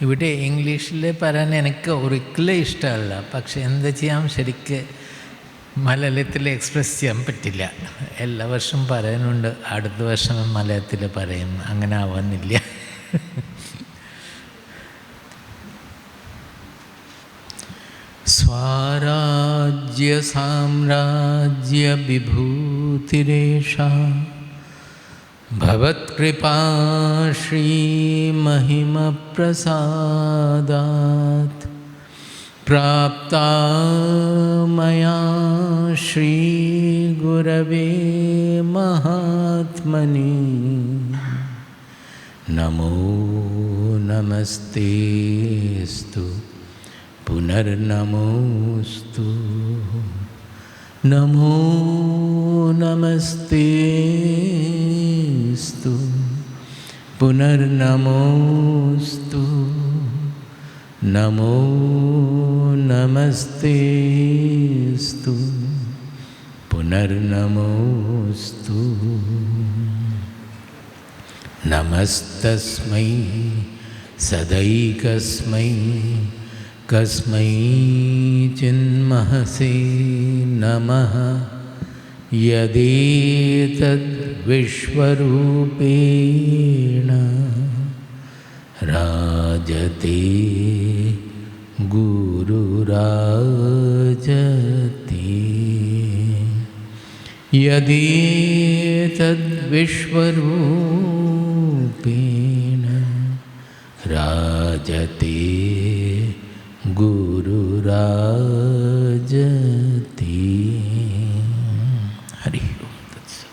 ഇവിടെ ഇംഗ്ലീഷിൽ പറയാൻ എനിക്ക് ഒരിക്കലും ഇഷ്ടമല്ല. പക്ഷെ എന്താ ചെയ്യാം, ശരിക്ക് മലയാളത്തിൽ എക്സ്പ്രസ് ചെയ്യാൻ പറ്റില്ല. എല്ലാ വർഷവും പറയാനുണ്ട്, അടുത്ത വർഷം മലയാളത്തിൽ പറയും, അങ്ങനെ ആവാനില്ല. സ്വരാജ്യ സാമ്രാജ്യ വിഭൂതിരേഷാ ഭവത്കൃപാ ശ്രീമഹിമപ്രസാദാത് പ്രാപ്താ മയാ ശ്രീഗുരവേ മഹാത്മനി നമോ നമസ്തേസ്തു പുനർനമോസ്തു നമോ നമസ്തേസ്തു പുനർനമോസ്തു നമോ നമസ്തേസ്തു പുനർനമോസ്തു നമസ്തസ്മൈ സദൈകസ്മൈ കസ്മൈ ചിന്മഹസേ നമഃ യദേതദ് വിശ്വരൂപേണ രാജതേ ഗുരുരാജതേ യദേതദ് വിശ്വരൂപേണ രാജതേ ഗുരുരാജതേ. ഹരി ഓം തത്സത്.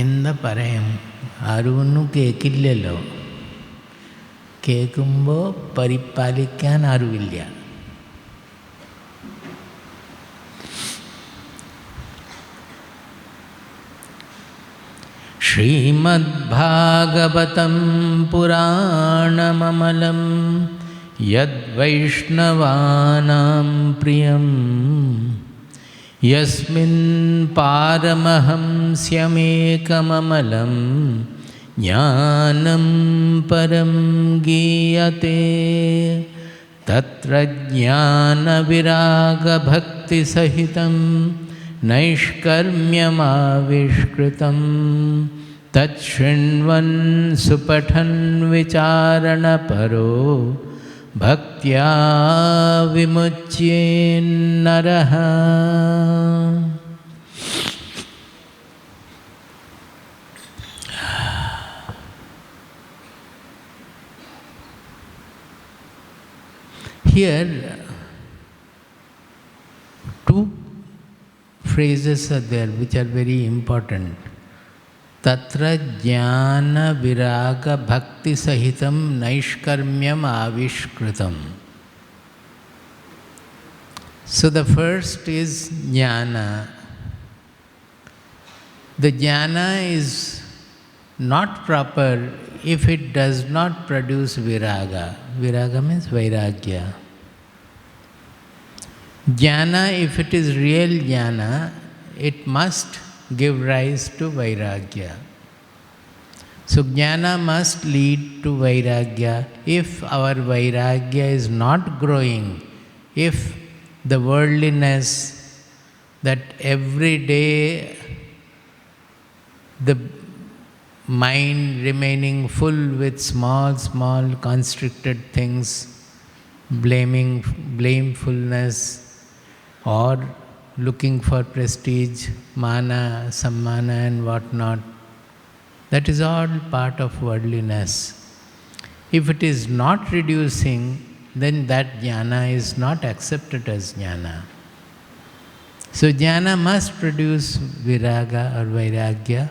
എന്താ പറയാം, ആരും കേൾക്കില്ലല്ലോ. കേൾക്കുമ്പോൾ പരിപാലിക്കാൻ ആരുമില്ല. ശ്രീമദ് ഭാഗവതം പുരാണമമലം യദ്വൈഷ്ണവാനാം പ്രിയം യസ്മിൻ പാരമഹംസ്യമേകമമലം ജ്ഞാനം പരം ഗീയത്തെ തത്ര ജ്ഞാനവിരാഗഭക്തിസഹിതം നൈഷ്കർമ്യമാവിഷ്കൃതം തച്ഛൃണ്വൻ സുപഠൻ വിചാരണപരോ ഭക്ത്യാ വിമുച്യേന്നരഃ. Here, two phrases are there which are very important. Tatra jnana viraga bhakti sahitam naishkarmyam avishkritam. So the first is jnana. The jnana is not proper if it does not produce viraga. Viraga means vairagya. Jnana, if it is real jnana, it must give rise to vairagya. So jnana must lead to vairagya. If our vairagya is not growing, if the worldliness that every day the mind remaining full with small constricted things, blamefulness, or looking for prestige, mana, sammana and whatnot, that is all part of worldliness. If it is not reducing, then that jnana is not accepted as jnana. So jnana must produce viraga or vairagya.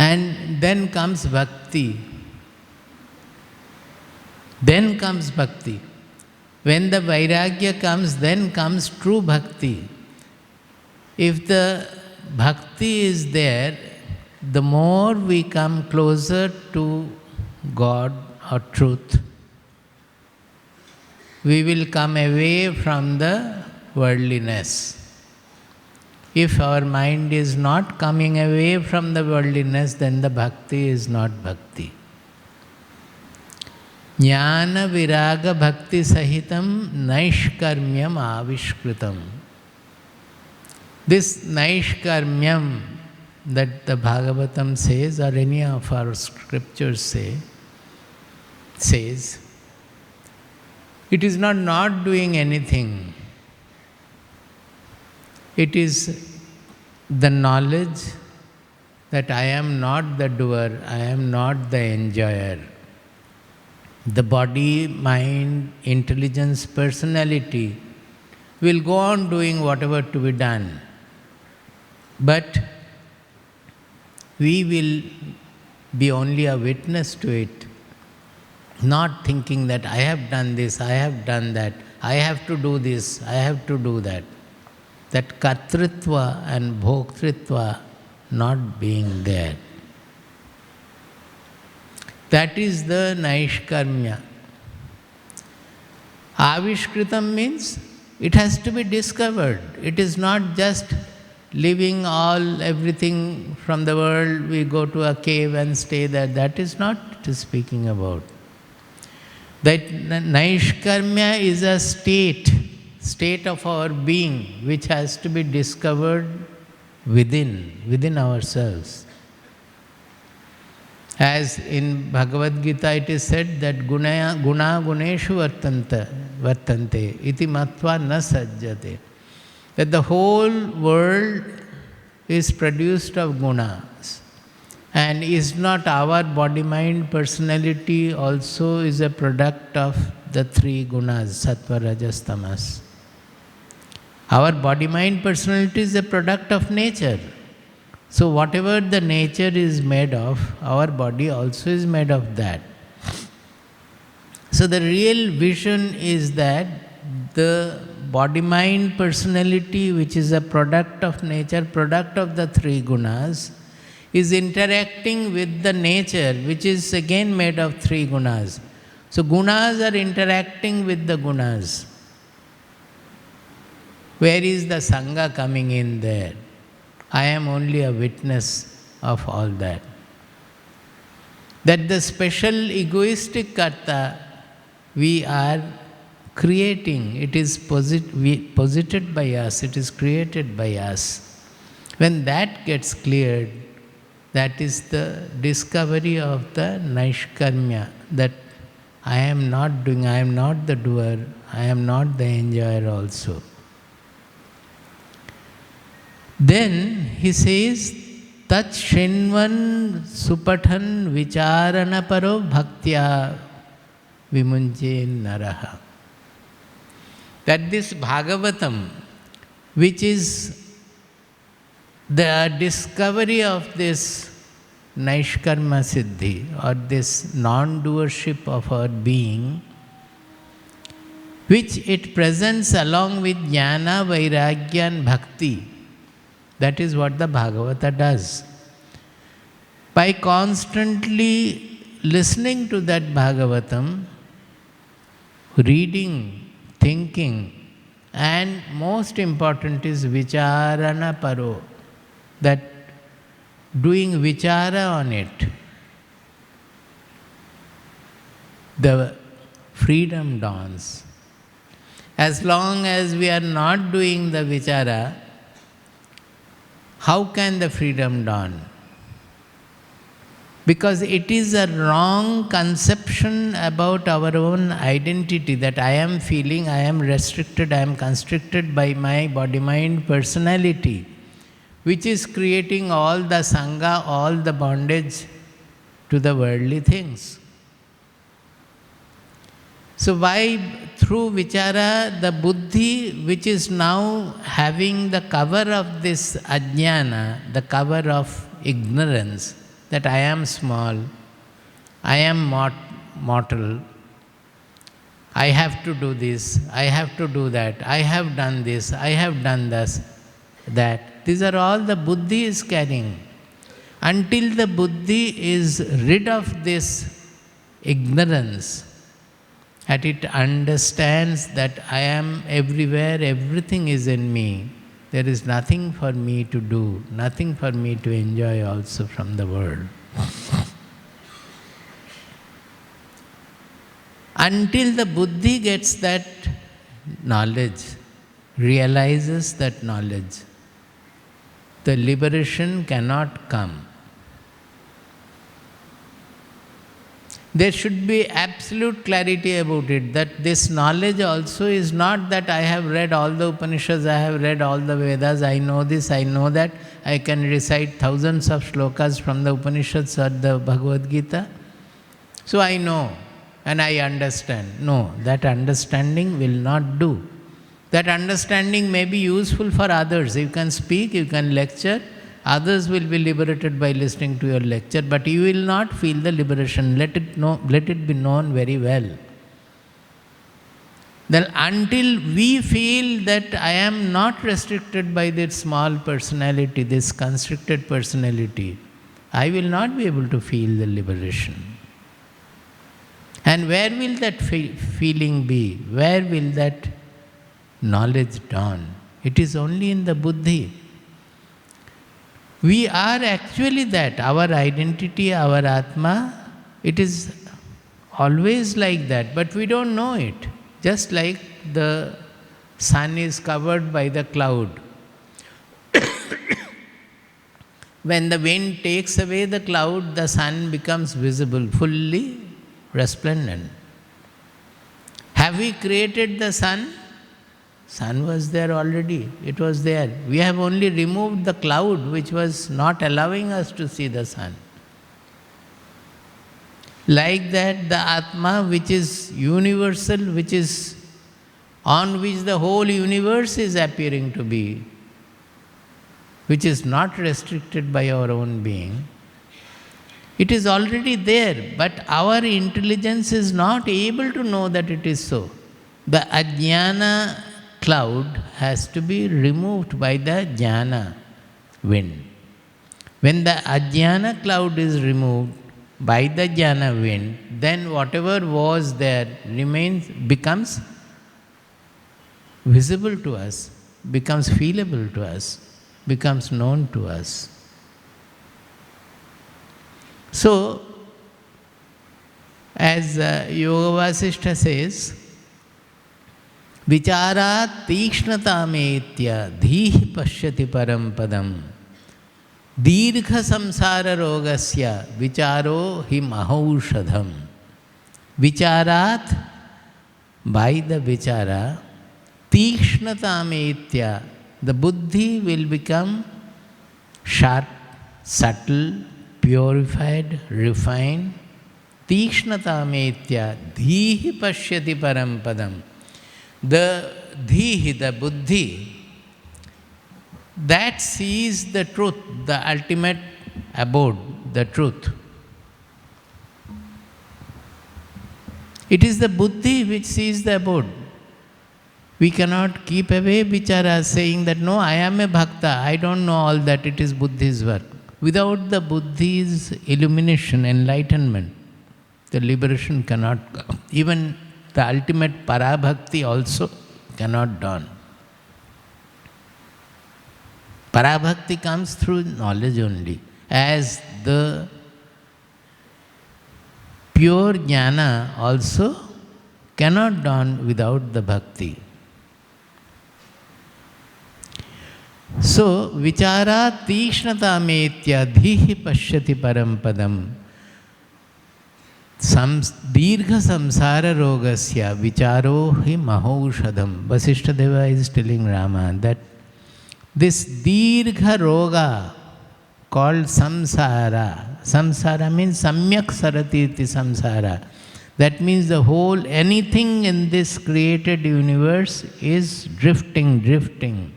And then comes bhakti. Then comes bhakti. When the vairagya comes, then comes true bhakti. If the bhakti is there, the more we come closer to God or truth, we will come away from the worldliness. If our mind is not coming away from the worldliness, then the bhakti is not bhakti. Jnana Viraga Bhakti Sahitam Naishkarmyam Avishkritam. This Naishkarmyam that the Bhagavatam says, or any of our scriptures says, it is not doing anything. It is the knowledge that I am not the doer, I am not the enjoyer. The body, mind, intelligence, personality will go on doing whatever to be done. But we will be only a witness to it, not thinking that I have done this, I have done that, I have to do this, I have to do that. That kartritva and bhoktritva not being there. That is the Naishkarmya. Avishkritam means it has to be discovered. It is not just leaving everything from the world, we go to a cave and stay there. That is not it is speaking about. That Naishkarmya is a state of our being, which has to be discovered within ourselves. As in Bhagavad Gita it is said that guna guneshu vartante iti matva na sajjate. That the whole world is produced of gunas. And is not our body, mind, personality also is a product of the three gunas, sattva, rajas, tamas. Our body, mind, personality is a product of nature. So whatever the nature is made of, our body also is made of that. So the real vision is that the body, mind, personality, which is a product of nature, product of the three gunas, is interacting with the nature, which is again made of three gunas. So gunas are interacting with the gunas. Where is the Sangha coming in there? I am only a witness of all that. That the special egoistic karta we are creating, it is posited by us, it is created by us. When that gets cleared, that is the discovery of the Naishkarmya, that I am not doing, I am not the doer, I am not the enjoyer also. Then he says, Tat Shinvan Supathan Vicharana Paro Bhaktya Vimunje Naraha. That this Bhagavatam, which is the discovery of this Naishkarma Siddhi, or this non-doership of our being, which it presents along with Jnana, Vairagya and Bhakti. That is what the Bhagavata does. By constantly listening to that Bhagavatam, reading, thinking, and most important is Vicharana Paro, that doing Vichara on it, the freedom dawns. As long as we are not doing the Vichara, how can the freedom dawn? Because it is a wrong conception about our own identity, that I am feeling, I am restricted, I am constricted by my body, mind, personality, which is creating all the sangha, all the bondage to the worldly things. So why through Vichara, the buddhi, which is now having the cover of this ajnana, the cover of ignorance, that I am small, I am mortal, I have to do this, I have to do that, I have done this, I have done this, that. These are all the buddhi is carrying. Until the buddhi is rid of this ignorance, and it understands that I am everywhere, everything is in me, there is nothing for me to do, nothing for me to enjoy also from the world. Until the buddhi gets that knowledge, realizes that knowledge, the liberation cannot come. There should be absolute clarity about it, that this knowledge also is not that I have read all the Upanishads, I have read all the Vedas, I know this, I know that, I can recite thousands of shlokas from the Upanishads or the Bhagavad Gita. So I know and I understand. No, that understanding will not do. That understanding may be useful for others. You can speak, you can lecture, others will be liberated by listening to your lecture, but you will not feel the liberation. Let it be known very well. Then until we feel that I am not restricted by this small personality, this constricted personality, I will not be able to feel the liberation. And where will that feeling be? Where will that knowledge dawn? It is only in the buddhi. We are actually that. Our identity, our Atma, it is always like that, but we don't know it. Just like the sun is covered by the cloud. When the wind takes away the cloud, the sun becomes visible, fully resplendent. Have we created the sun? Sun was there already, it was there. We have only removed the cloud which was not allowing us to see the sun. Like that, the Atma which is universal, which is on which the whole universe is appearing to be, which is not restricted by our own being, it is already there, but our intelligence is not able to know that it is so. The Ajnana cloud has to be removed by the Jnana wind. When the Ajnana cloud is removed by the Jnana wind, then whatever was there becomes visible to us, becomes feelable to us, becomes known to us. So, as Yoga Vasishtha says, Vichara tikshnatāmetya dhīhi pashyati param padam dirgha samsara rogasya vicharo hi mahaushadham. Vicharat, by the vichara, tikshnatāmetya, the buddhi will become sharp, subtle, purified, refined. Tikshnatāmetya dhīhi pashyati param padam. The dhihi, the buddhi, that sees the truth, the ultimate abode, the truth. It is the buddhi which sees the abode. We cannot keep away vichara saying that, no, I am a bhakta, I don't know all that, it is buddhi's work. Without the buddhi's illumination, enlightenment, the liberation cannot come. Even the ultimate parabhakti also cannot dawn. Parabhakti comes through knowledge only, as the pure jnana also cannot dawn without the bhakti. So, vichara tikshnatāmetya dhihi pashyati param padam. Dirgha samsara rogasya vicharo hi mahaushadham. Vasishtha Deva is telling Rama that this dirgha roga called samsara, samsara means samyak sarati iti samsara. That means the whole, anything in this created universe is drifting.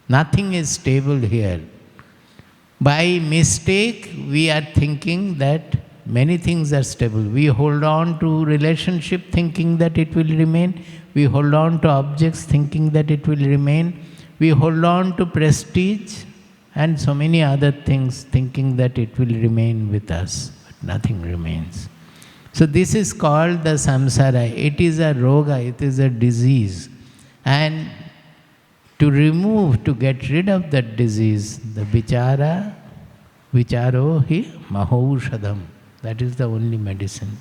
Nothing is stable here. By mistake, we are thinking that many things are stable. We hold on to relationship thinking that it will remain. We hold on to objects thinking that it will remain. We hold on to prestige and so many other things thinking that it will remain with us. But nothing remains. So this is called the samsara. It is a roga, it is a disease. And to remove, to get rid of that disease, the vicharo hi mahaushadham. That is the only medicine.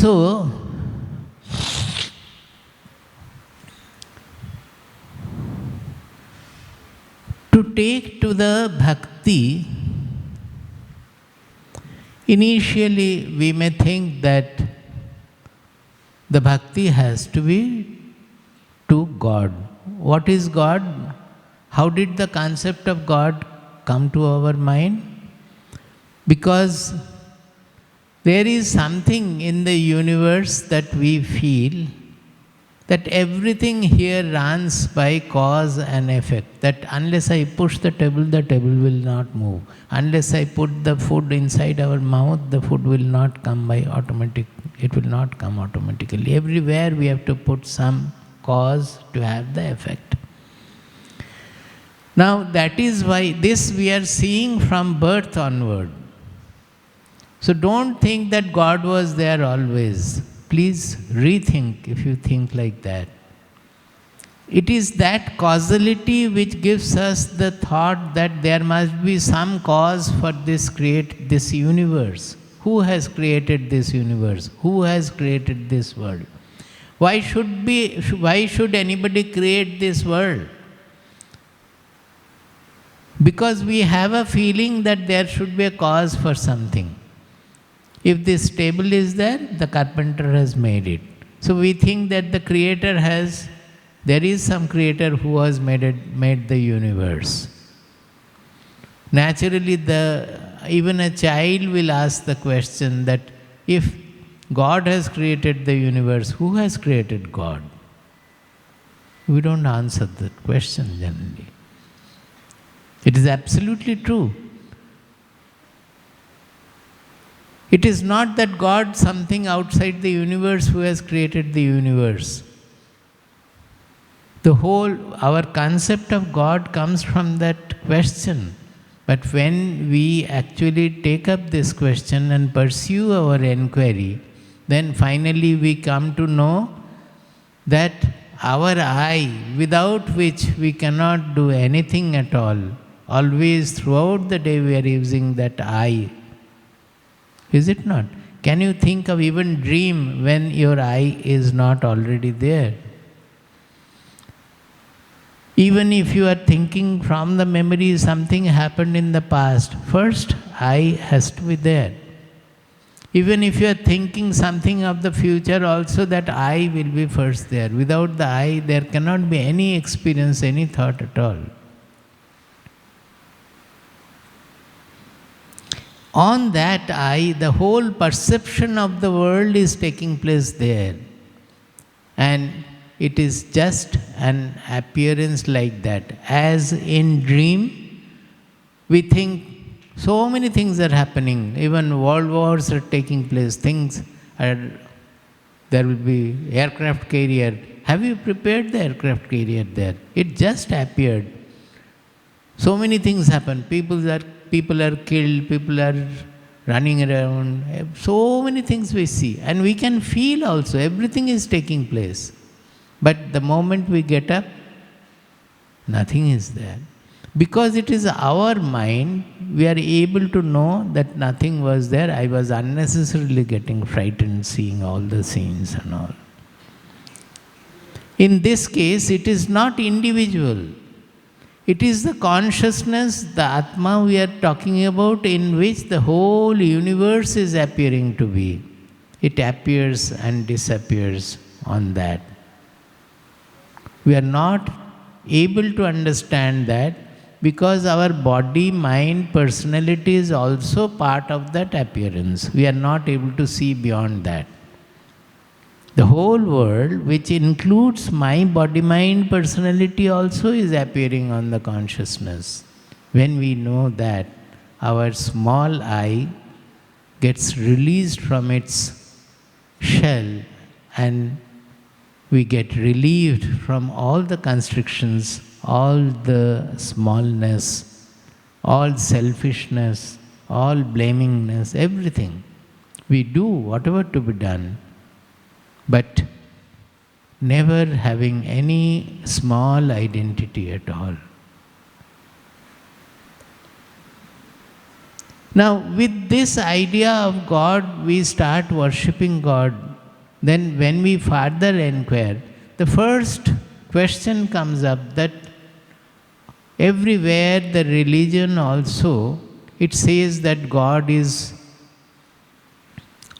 So, to take to the bhakti, initially we may think that the bhakti has to be to God. What is God? How did the concept of God come to our mind? Because there is something in the universe that we feel that everything here runs by cause and effect. That unless I push the table will not move. Unless I put the food inside our mouth, the food will not come by automatic. It will not come automatically. Everywhere we have to put some cause to have the effect. Now that is why this we are seeing from birth onward. So don't think that God was there always. Please rethink if you think like that. It is that causality which gives us the thought that there must be some cause for this universe. Who has created this universe? Who has created this world? Why should anybody create this world? Because we have a feeling that there should be a cause for something. If this table is there, the carpenter has made it. So we think that there is some creator who has made the universe. Naturally, even a child will ask the question that if God has created the universe, who has created God? We don't answer that question generally. It is absolutely true. It is not that God, something outside the universe, who has created the universe. Our concept of God comes from that question. But when we actually take up this question and pursue our inquiry, then finally we come to know that our I, without which we cannot do anything at all, always throughout the day we are using that I. Is it not? Can you think of even dream when your I is not already there? Even if you are thinking from the memory something happened in the past, first I has to be there. Even if you are thinking something of the future also, that I will be first there. Without the I, there cannot be any experience, any thought at all. On that I, the whole perception of the world is taking place there. And it is just an appearance like that. As in dream, we think so many things are happening. Even world wars are taking place. There will be aircraft carrier. Have you prepared the aircraft carrier there? It just appeared. So many things happen. People are killed, people are running around. So many things we see. And we can feel also, everything is taking place. But the moment we get up, nothing is there. Because it is our mind, we are able to know that nothing was there. I was unnecessarily getting frightened seeing all the scenes and all. In this case, it is not individual. It is the consciousness, the Atma we are talking about, in which the whole universe is appearing to be. It appears and disappears on that. We are not able to understand that because our body, mind, personality is also part of that appearance. We are not able to see beyond that. The whole world, which includes my body, mind, personality also, is appearing on the consciousness. When we know that, our small I gets released from its shell and we get relieved from all the constrictions, all the smallness, all selfishness, all blamingness, everything. We do whatever to be done, but never having any small identity at all. Now, with this idea of God, we start worshipping God. then when we further inquire, the first question comes up that everywhere the religion also, it says that God is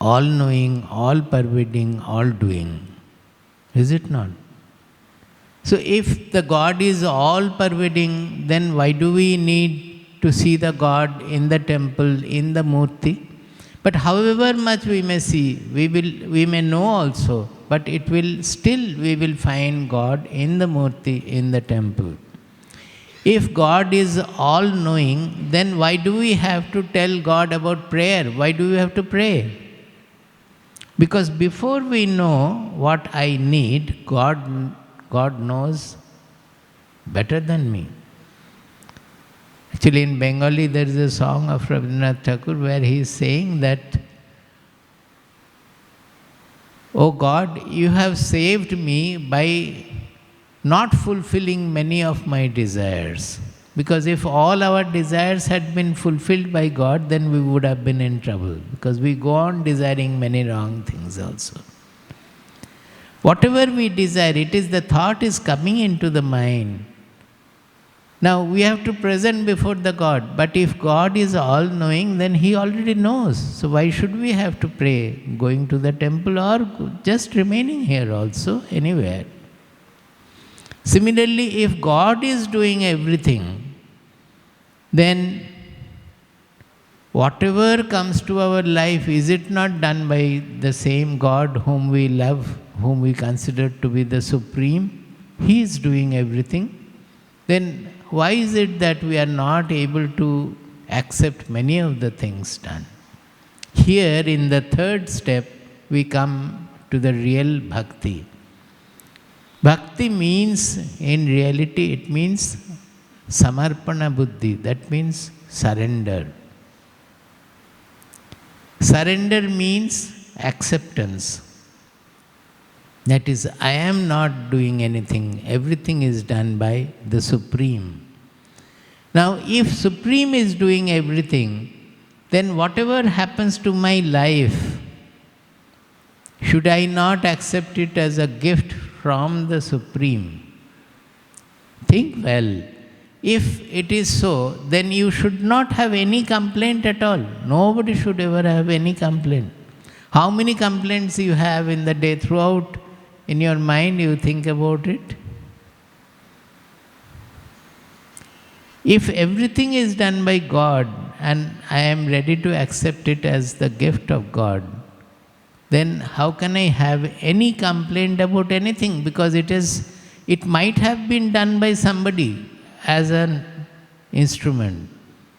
all-knowing, all-pervading, all-doing. Is it not? So if the God is all-pervading, then why do we need to see the God in the temple, in the murti? But however much we may see, we may know also, but it will still, we will find God in the murti, in the temple. If God is all-knowing, then why do we have to tell God about prayer? Why do we have to pray? Because before we know what I need, God knows better than me. Actually, in Bengali, there is a song of Rabindranath Thakur where he is saying that, "Oh God, you have saved me by not fulfilling many of my desires." Because if all our desires had been fulfilled by God, then we would have been in trouble. Because we go on desiring many wrong things also. Whatever we desire, it is the thought is coming into the mind. Now we have to present before the God. But if God is all-knowing, then He already knows. So why should we have to pray? Going to the temple or just remaining here also, anywhere. Similarly, if God is doing everything, then whatever comes to our life, is it not done by the same God whom we love, whom we consider to be the Supreme? He is doing everything. Then why is it that we are not able to accept many of the things done? Here in the third step, we come to the real bhakti. Bhakti means, in reality, it means samarpana buddhi. That means surrender. Surrender means acceptance. That is, I am not doing anything. Everything is done by the Supreme. Now, if Supreme is doing everything, then whatever happens to my life, should I not accept it as a gift from the Supreme? Think well. If it is so, then you should not have any complaint at all. Nobody should ever have any complaint. How many complaints you have in the day? Throughout in your mind you think about it. If everything is done by God and I am ready to accept it as the gift of God, then how can I have any complaint about anything? Because it might have been done by somebody as an instrument,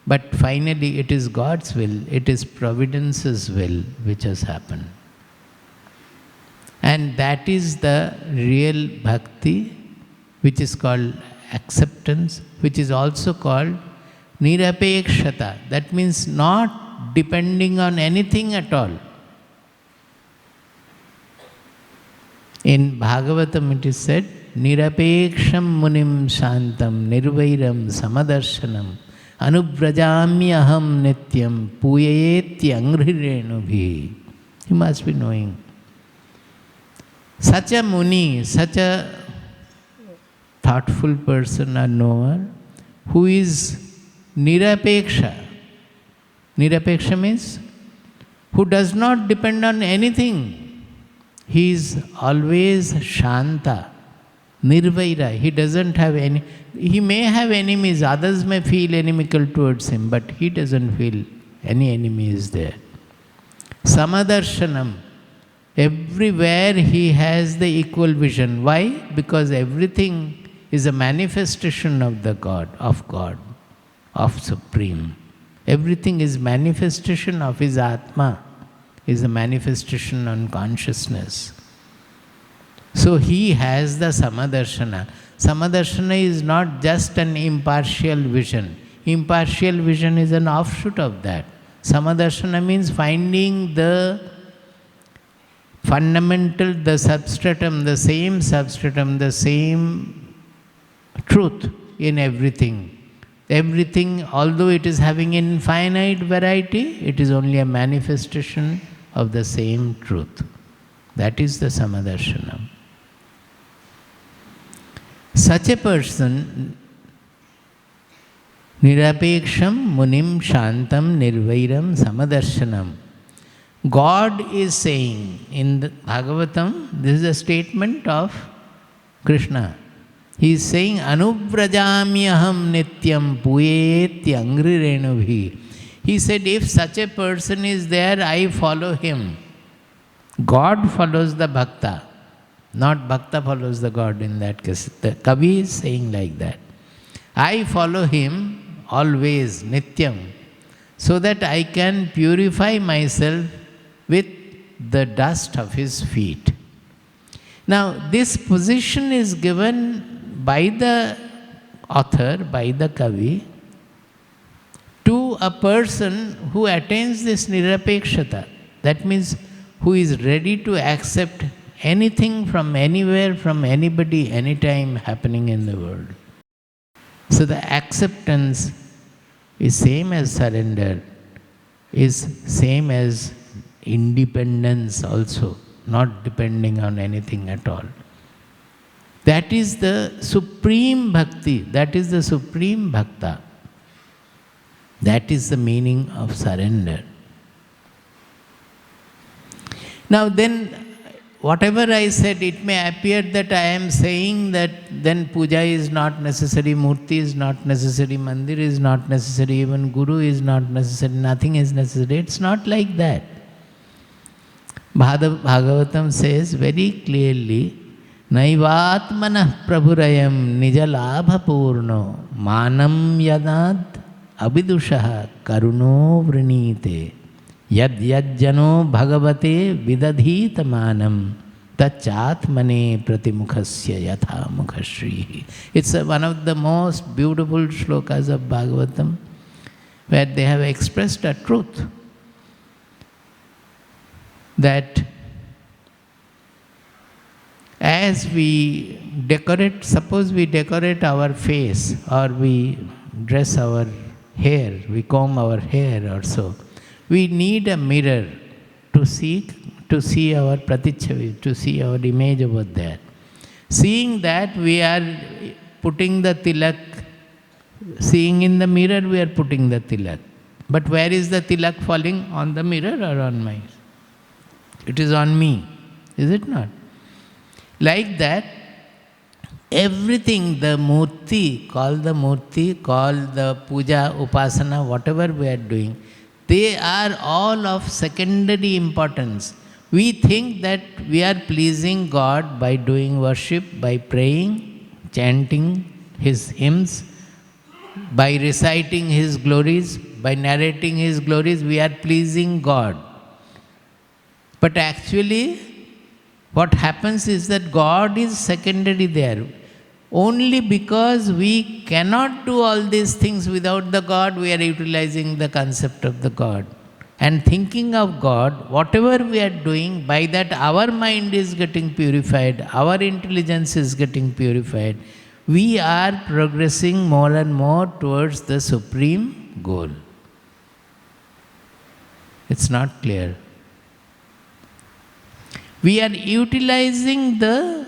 but finally it is God's will, it is Providence's will which has happened. And that is the real bhakti, which is called acceptance, which is also called nirapekshata. That means not depending on anything at all. In Bhagavatam it is said, nirapeksham munim shantam nirvairam samadarshanam anubrajamyaham nityam puyayeti anghrirenubhi. You must be knowing. Such a muni, such a thoughtful person or knower who is nirapeksha. Nirapeksha means who does not depend on anything. He is always shanta, nirvaira. He doesn't have any, he may have enemies, others may feel inimical towards him, but he doesn't feel any enemy is there. Samadarshanam. Everywhere he has the equal vision. Why? Because everything is a manifestation of the God, of Supreme. Everything is manifestation of his Atma, is a manifestation on consciousness. So he has the Samadarshana. Samadarshana is not just an impartial vision. Impartial vision is an offshoot of that. Samadarshana means finding the fundamental, the substratum, the same truth in everything. Everything, although it is having infinite variety, it is only a manifestation of the same truth. That is the Samadarshanam. Such a person, Nirapeksham Munim Shantam Nirvairam Samadarshanam. God is saying in the Bhagavatam, this is a statement of Krishna. He is saying, Anuvrajamyaham nityam puyeti angri renubhi. He said, if such a person is there, I follow him. God follows the bhakta, not bhakta follows the God in that case. The Kavi is saying like that. I follow him always, nityam, so that I can purify myself with the dust of his feet. Now, this position is given by the author, by the Kavi, to a person who attains this nirapekshata. That means who is ready to accept anything from anywhere, from anybody, anytime happening in the world. So the acceptance is same as surrender, is same as independence also, not depending on anything at all. That is the supreme bhakti, that is the supreme bhakta. That is the meaning of surrender. Now then, whatever I said, it may appear that I am saying that then puja is not necessary, murti is not necessary, mandir is not necessary, even guru is not necessary, nothing is necessary. It's not like that. Bhagavatam says very clearly, Naivatmanah prabhurayam nijalabha purno manam yadad abidushaha karuno vrinite yad yajjano bhagavate vidadhita manam tachatmane pratimukhasya yatha mukhashrihi. It's one of the most beautiful shlokas of Bhagavatam, where they have expressed a truth that as we decorate, suppose we decorate our face or we dress our hair, we comb our hair or so, we need a mirror to see our pratichavi, to see our image over there. Seeing that, we are putting the tilak, seeing in the mirror we are putting the tilak. But where is the tilak falling? On the mirror or on my? It is on me, is it not? Like that, everything, the murti, call the puja, upasana, whatever we are doing, they are all of secondary importance. We think that we are pleasing God by doing worship, by praying, chanting His hymns, by reciting His glories, by narrating His glories, we are pleasing God. But actually, what happens is that God is secondary there. Only because we cannot do all these things without the God, we are utilizing the concept of the God. And thinking of God, whatever we are doing, by that our mind is getting purified, our intelligence is getting purified. We are progressing more and more towards the supreme goal. It's not clear. We are utilizing the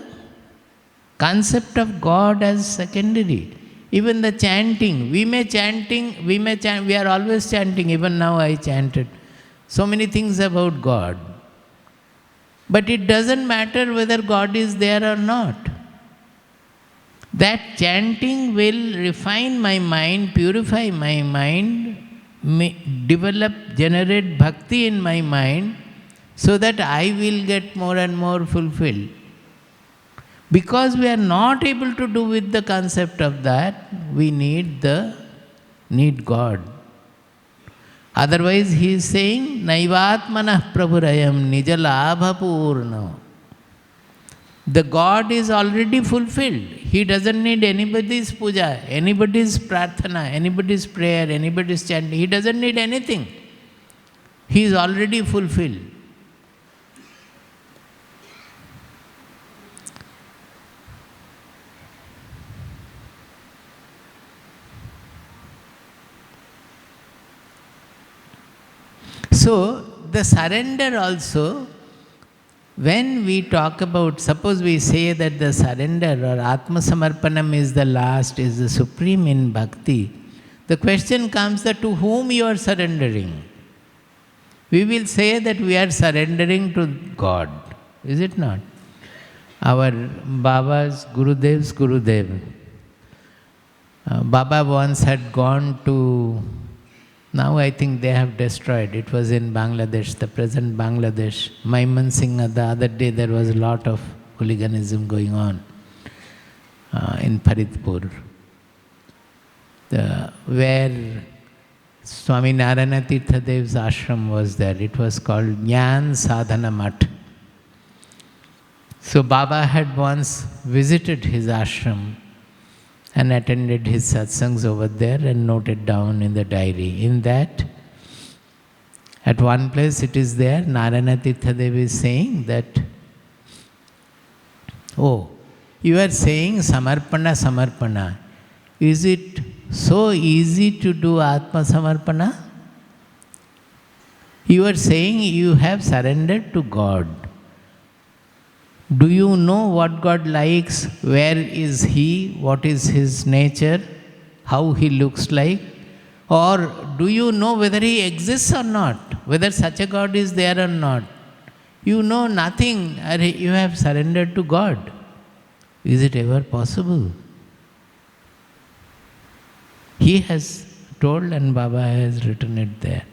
concept of God as secondary. Even the chanting, we are always chanting, even now I chanted. So many things about God. But it doesn't matter whether God is there or not. That chanting will refine my mind, purify my mind, generate bhakti in my mind, so that I will get more and more fulfilled. Because we are not able to do with the concept of that, we need God. Otherwise, he is saying, Naivatmanah prabhurayam nijalabha purno. The God is already fulfilled. He doesn't need anybody's puja, anybody's prarthana, anybody's prayer, anybody's chanting. He doesn't need anything. He is already fulfilled. So, the surrender also, when we talk about, suppose we say that the surrender or Atma Samarpanam is the last, is the supreme in bhakti, the question comes that to whom you are surrendering. We will say that we are surrendering to God, is it not? Our Baba's Gurudev's Gurudev. Baba once had gone to, now I think they have destroyed, it was in Bangladesh, the present Bangladesh. Maiman Singh, the other day there was a lot of hooliganism going on in Faridpur, where Swami Narayana Tirtha Dev's ashram was there. It was called Jnana Sadhana Math. So Baba had once visited his ashram and attended his satsangs over there and noted down in the diary. In that, at one place it is there, Narayana Tirtha Dev is saying that, oh, you are saying Samarpana, Samarpana. Is it so easy to do Atma Samarpana? You are saying you have surrendered to God. Do you know what God likes? Where is He? What is His nature? How He looks like? Or do you know whether He exists or not? Whether such a God is there or not? You know nothing. You have surrendered to God. Is it ever possible? He has told and Baba has written it there.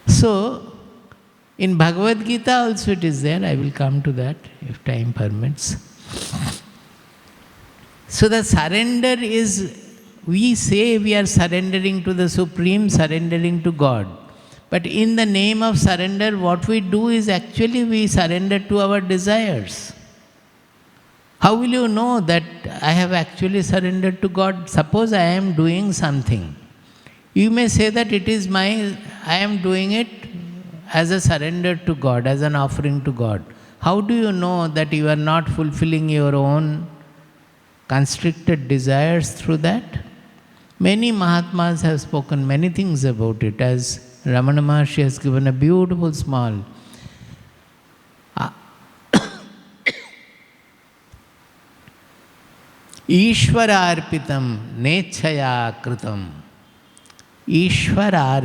So, in Bhagavad Gita also it is there. I will come to that if time permits. So the surrender is, we say we are surrendering to the Supreme, surrendering to God. But in the name of surrender, what we do is actually we surrender to our desires. How will you know that I have actually surrendered to God? Suppose I am doing something. You may say that it is I am doing it as a surrender to God, as an offering to God. How do you know that you are not fulfilling your own constricted desires through that? Many Mahatmas have spoken many things about it, as Ramana Maharshi has given a beautiful small Ishvara arpitam nechaya kritam. Ishvara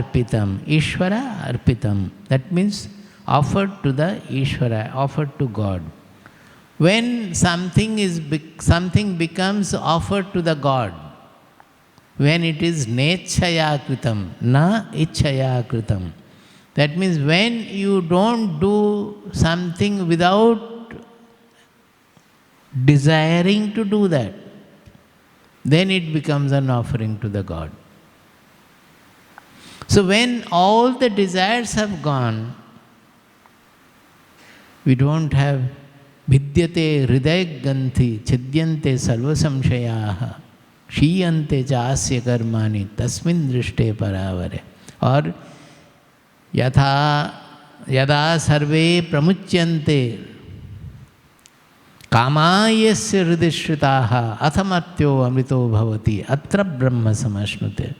arpitam. That means offered to the Ishvara, offered to God. When something becomes offered to the God, when it is nechaya kritam, na ichaya kritam. That means when you don't do something without desiring to do that, then it becomes an offering to the God. So when all the desires have gone, we don't have vidyate hridaya ganthi chidyante sarva samshayaha shiyante cha asya karmani tasmin drishte paravare. Or yada sarve pramuchyante कामायस्य हृदयश्रिताः अथमर्त्यो अमृतो भवति अत्र ब्रह्म समश्नुते.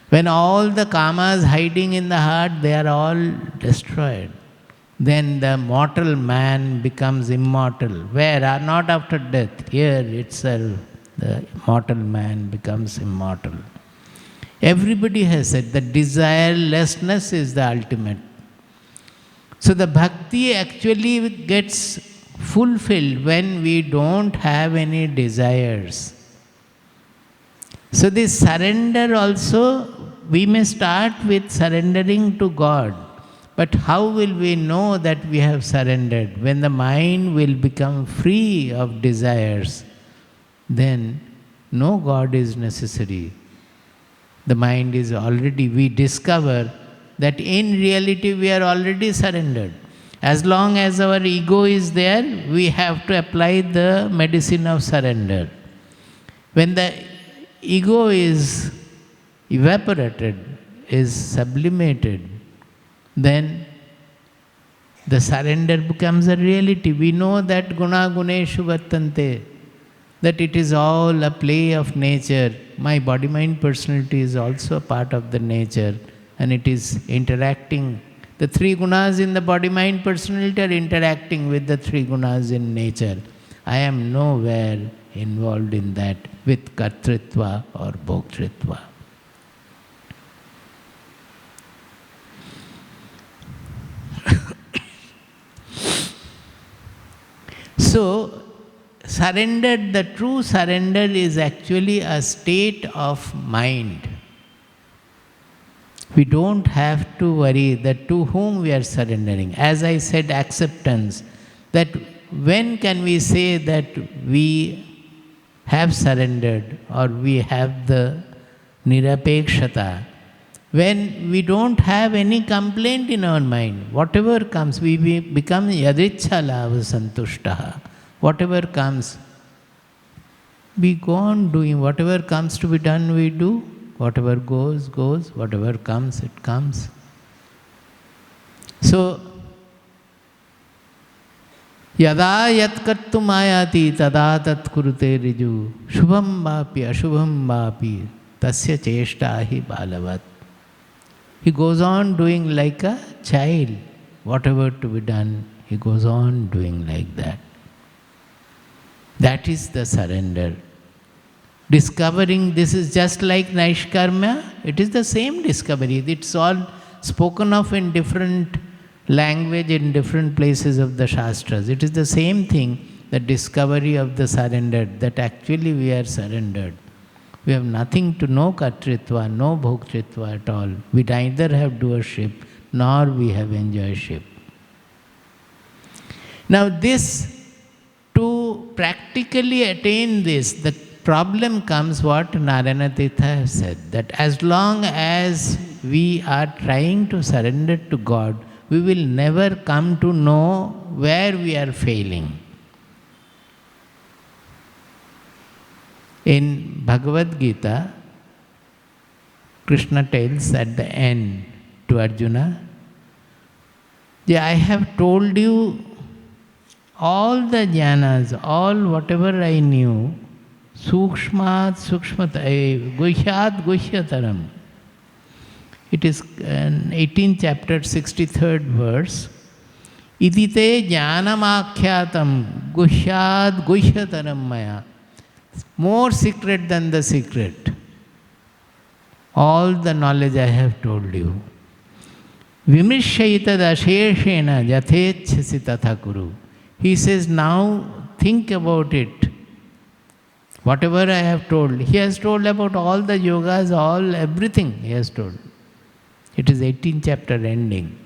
When all the kamas hiding in the heart, they are all destroyed. Then the mortal man becomes immortal. Where? Not after death. Here itself, the mortal man becomes immortal. Everybody has said that desirelessness is the ultimate. So the bhakti actually gets fulfilled when we don't have any desires. So this surrender also, we may start with surrendering to God. But how will we know that we have surrendered? When the mind will become free of desires, then no God is necessary. The mind is already, we discover that in reality we are already surrendered. As long as our ego is there, we have to apply the medicine of surrender. When the ego is evaporated, is sublimated, then the surrender becomes a reality. We know that guna guneshu vartante, that it is all a play of nature. My body-mind personality is also a part of the nature, and it is interacting The three gunas in the body, mind, personality are interacting with the three gunas in nature. I am nowhere involved in that with kartritva or bhoktritva. So, surrendered, the true surrender is actually a state of mind. We don't have to worry that to whom we are surrendering. As I said, acceptance. That when can we say that we have surrendered or we have the nirapekshata? When we don't have any complaint in our mind, whatever comes, we become yadrichha lava santushtaha. Whatever comes, we go on doing. Whatever comes to be done, we do. Whatever goes, goes. Whatever comes, it comes. So, yada yat kartum ayati tada tat kurute riju shubham vapi ashubham vapi tasya cheshta hi balavat. He goes on doing like a child. Whatever to be done, he goes on doing like that. That is the surrender. Discovering this is just like Naishkarmya, it is the same discovery. It's all spoken of in different language in different places of the Shastras. It is the same thing, the discovery of the surrendered, that actually we are surrendered. We have nothing to know kartritva, no bhoktritva at all. We neither have doership nor we have enjoyship. Now this, to practically attain this, the problem comes what Narayana Tirtha has said, that as long as we are trying to surrender to God, we will never come to know where we are failing. In Bhagavad Gita, Krishna tells at the end to Arjuna, I have told you all the jnanas, all whatever I knew, sukshmat sukshmat guhyat guhyataram. It is in 18th chapter, 63rd verse. Idite jnanamakyatam guhyat guhyataram maya. More secret than the secret. All the knowledge I have told you. Vimishyaitad asheshena yathechasi tatha kuru. He says, now think about it. Whatever I have told, he has told about all the yogas, everything he has told. It is 18th chapter ending.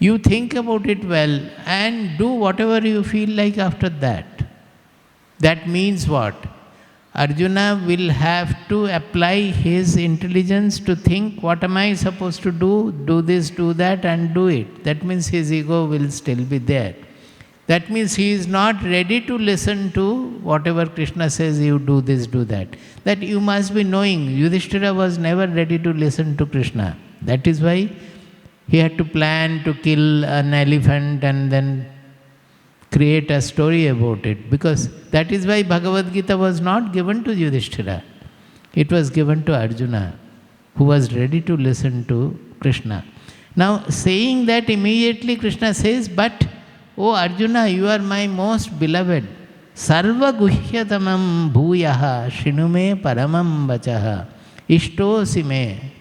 You think about it well and do whatever you feel like after that. That means what? Arjuna will have to apply his intelligence to think, what am I supposed to do? Do this, do that, and do it. That means his ego will still be there. That means he is not ready to listen to whatever Krishna says, you do this, do that. That you must be knowing. Yudhishthira was never ready to listen to Krishna. That is why he had to plan to kill an elephant and then create a story about it. Because that is why Bhagavad Gita was not given to Yudhishthira. It was given to Arjuna, who was ready to listen to Krishna. Now, saying that, immediately Krishna says, but O Arjuna, you are my most beloved. Sarva guhyatamam bhuyaha shinume paramam vachaha ishtosi me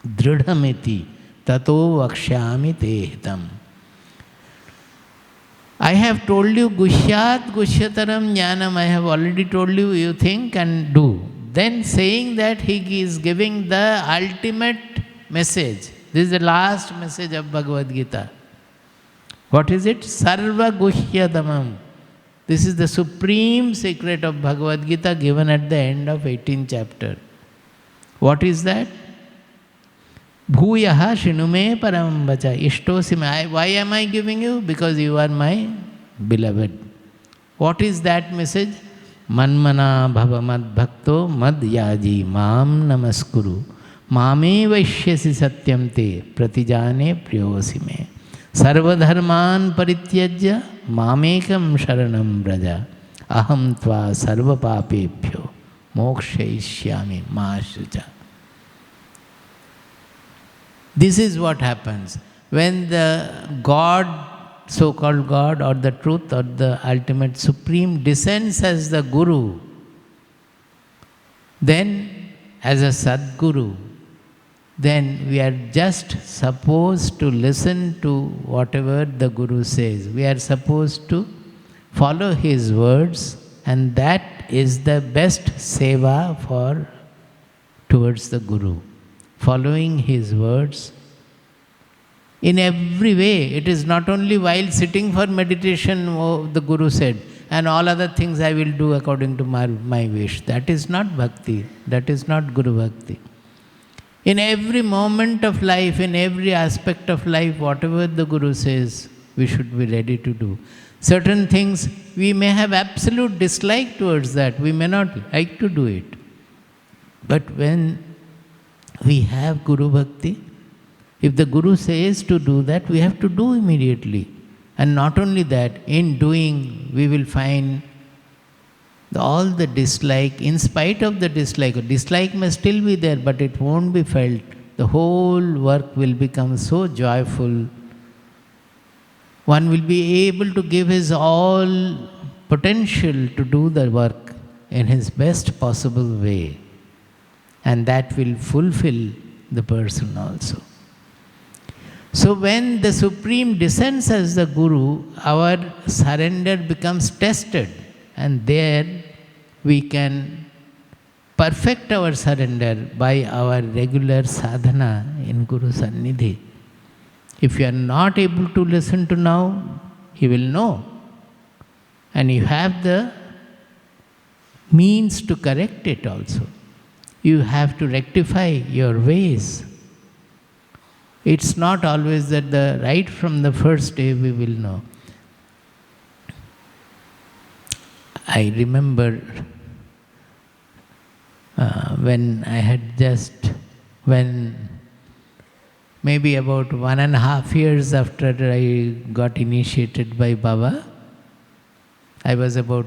dridhamiti tato vakshyami te hitam. I have told you guhyat guhyataram jnanam. I have already told you, you think and do. Then saying that, he is giving the ultimate message. This is the last message of Bhagavad Gita. What is it? Sarva guhyatamam. This is the supreme secret of Bhagavad Gita given at the end of 18th chapter. What is that? Bhuyaha shinume paramam vacha ishtosime. Why am I giving you? Because you are my beloved. What is that message? Manmana bhava mad bhakto mad yaji mam namaskuru mame vaishyasi satyam te pratijane priyosime sarvadharman parityajya mamekam sharanam braja aham tva sarva papebhyo mokshayishyami ma shruja. This is what happens. when the God, so-called God or the truth or the ultimate supreme descends as the Guru, then as a Sadguru, then we are just supposed to listen to whatever the Guru says. We are supposed to follow his words, and that is the best seva towards the Guru. Following his words in every way. It is not only while sitting for meditation, the Guru said, and all other things I will do according to my wish. That is not bhakti. That is not Guru Bhakti. In every moment of life, in every aspect of life, whatever the Guru says, we should be ready to do. Certain things, we may have absolute dislike towards that. We may not like to do it. But when we have Guru Bhakti, if the Guru says to do that, we have to do immediately. And not only that, in doing, we will find all the dislike, in spite of the dislike may still be there, but it won't be felt. The whole work will become so joyful. One will be able to give his all potential to do the work in his best possible way. And that will fulfill the person also. So when the Supreme descends as the Guru, our surrender becomes tested, and there we can perfect our surrender by our regular sadhana in Guru Sannidhi. If you are not able to listen to now, he will know. And you have the means to correct it also. You have to rectify your ways. It's not always that right from the first day we will know. I remember when maybe about 1.5 years after I got initiated by Baba, I was about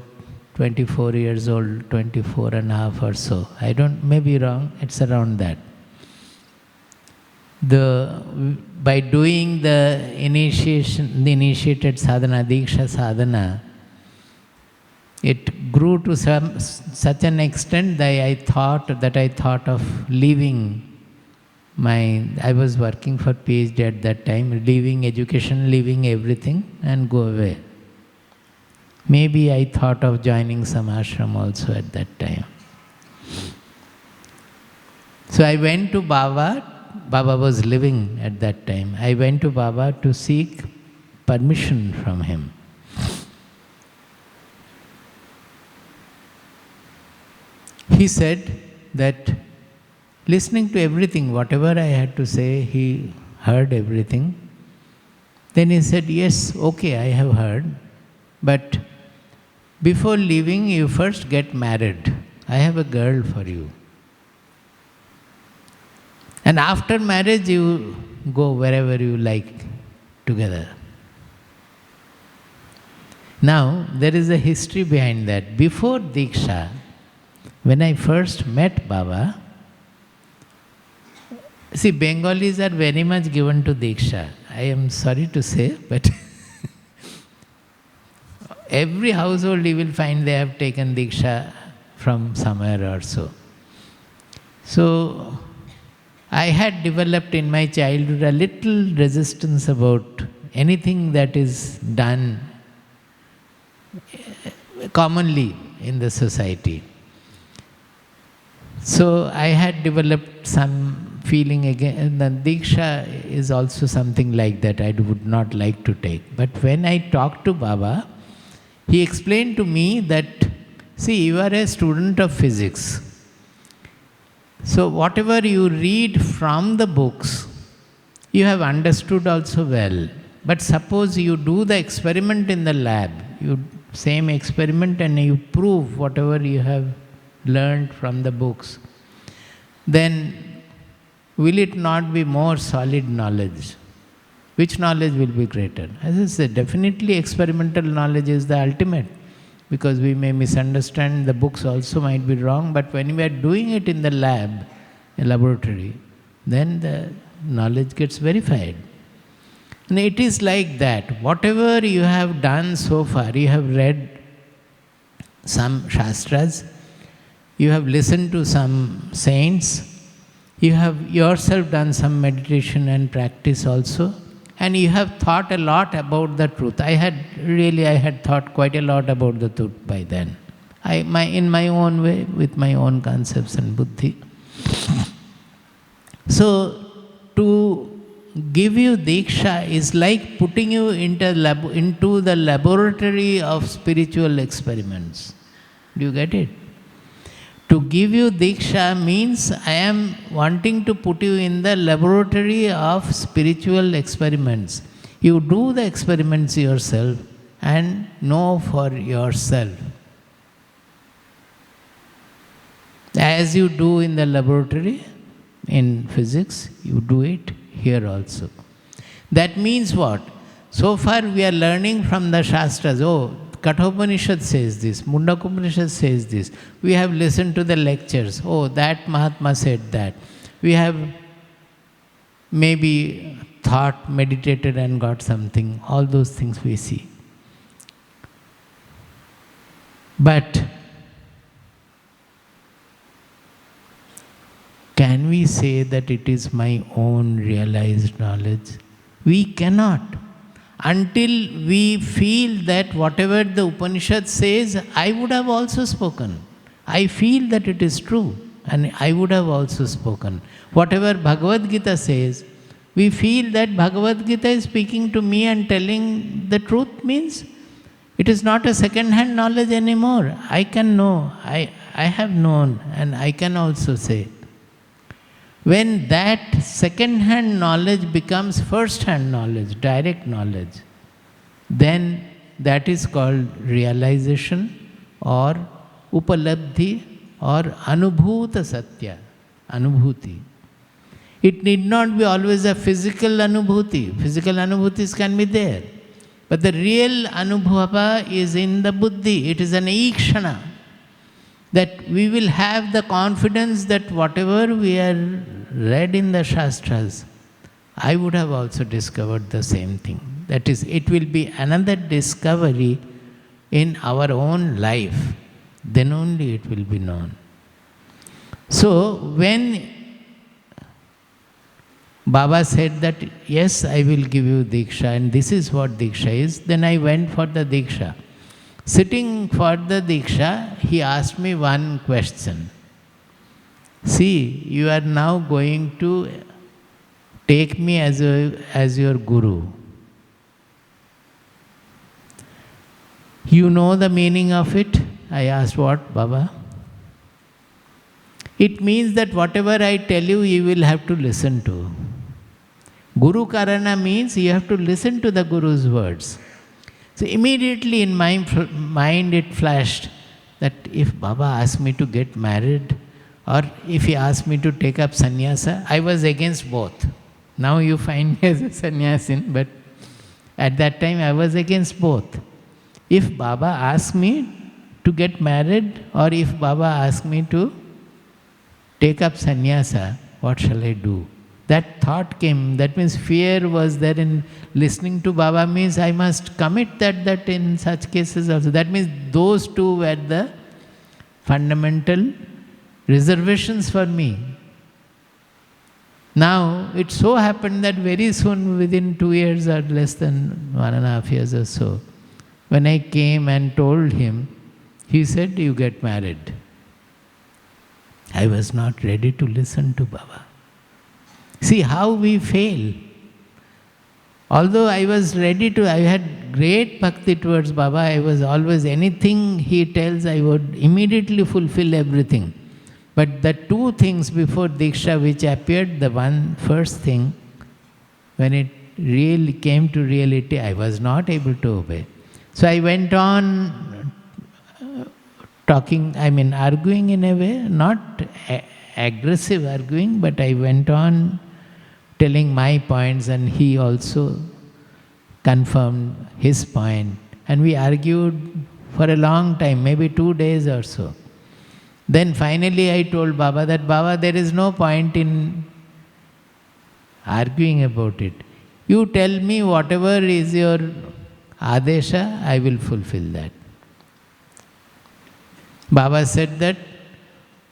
24 years old, 24 and a half or so. I don't, may be wrong, it's around that. By doing the initiated sadhana, Diksha sadhana, it grew to such an extent that I thought of leaving I was working for PhD at that time, leaving education, leaving everything and go away. Maybe I thought of joining some ashram also at that time. So I went to Baba. Baba was living at that time. I went to Baba to seek permission from him. He said that listening to everything, whatever I had to say, he heard everything. Then he said, yes, okay, I have heard, but before leaving, you first get married. I have a girl for you. And after marriage, you go wherever you like together. Now, there is a history behind that. Before Diksha, when I first met Baba, see, Bengalis are very much given to Diksha. I am sorry to say, but every household you will find they have taken Diksha from somewhere or so. So, I had developed in my childhood a little resistance about anything that is done commonly in the society. So I had developed some feeling again, that Diksha is also something like that I would not like to take. But when I talked to Baba, he explained to me that, see, you are a student of physics. So whatever you read from the books, you have understood also well. But suppose you do the experiment in the lab, same experiment, and you prove whatever you have learned from the books, then will it not be more solid knowledge? Which knowledge will be greater? As I said, definitely experimental knowledge is the ultimate, because we may misunderstand, the books also might be wrong, but when we are doing it in the lab, a laboratory, then the knowledge gets verified. And it is like that. Whatever you have done so far, you have read some Shastras, you have listened to some saints, you have yourself done some meditation and practice also, and you have thought a lot about the truth. I had thought quite a lot about the truth by then. In my own way, with my own concepts and buddhi. So, to give you Diksha is like putting you into the laboratory of spiritual experiments. Do you get it? To give you Diksha means I am wanting to put you in the laboratory of spiritual experiments. You do the experiments yourself and know for yourself. As you do in the laboratory, in physics, you do it here also. That means what? So far we are learning from the Shastras. Oh, Kathopanishad says this, Mundakopanishad says this. We have listened to the lectures. Oh, that Mahatma said that. We have maybe thought, meditated and got something. All those things we see. But can we say that it is my own realized knowledge? We cannot. Until we feel that whatever the Upanishad says, I would have also spoken. I feel that it is true and I would have also spoken. Whatever Bhagavad Gita says, we feel that Bhagavad Gita is speaking to me and telling the truth, means it is not a second-hand knowledge anymore. I can know, I have known and I can also say. When that second-hand knowledge becomes first-hand knowledge, direct knowledge, then that is called realization or upalabdhi or anubhuta satya, anubhuti. It need not be always a physical anubhuti. Physical anubhutis can be there. But the real anubhava is in the buddhi. It is an ikshana. That we will have the confidence that whatever we are read in the Shastras, I would have also discovered the same thing. That is, it will be another discovery in our own life. Then only it will be known. So, when Baba said that, yes, I will give you Diksha and this is what Diksha is, then I went for the Diksha. Sitting for the Diksha, he asked me one question. See, you are now going to take me as your guru. You know the meaning of it? I asked, what, Baba? It means that whatever I tell you, you will have to listen to. Guru Karana means you have to listen to the Guru's words. So immediately in my mind it flashed that if Baba asked me to get married or if he asked me to take up sannyasa, I was against both. Now you find me as a sannyasin, but at that time I was against both. If Baba asked me to get married or if Baba asked me to take up sannyasa, what shall I do? That thought came, that means fear was there in listening to Baba, means I must commit that in such cases also. That means those two were the fundamental reservations for me. Now, it so happened that very soon, within 2 years or less than 1.5 years or so, when I came and told him, he said, you get married. I was not ready to listen to Baba. See how we fail. Although I was ready to, I had great bhakti towards Baba, I was always, anything he tells, I would immediately fulfill everything. But the two things before Diksha which appeared, the one first thing, when it really came to reality, I was not able to obey. So I went on arguing in a way, not aggressive arguing, but I went on telling my points and he also confirmed his point. And we argued for a long time, maybe 2 days or so. Then finally I told Baba that, Baba, there is no point in arguing about it. You tell me whatever is your adesha, I will fulfill that. Baba said that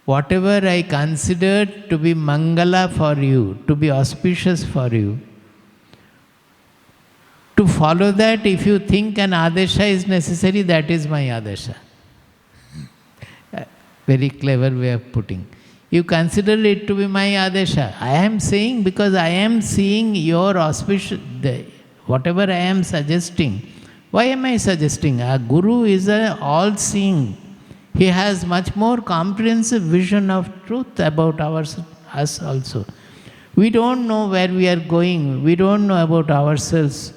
whatever I considered to be mangala for you, to be auspicious for you, to follow that, if you think an adesha is necessary, that is my adesha. Very clever way of putting. You consider it to be my adesha. I am saying because I am seeing your auspicious, whatever I am suggesting. Why am I suggesting? A guru is all-seeing. He has much more comprehensive vision of truth about us also. We don't know where we are going. We don't know about ourselves.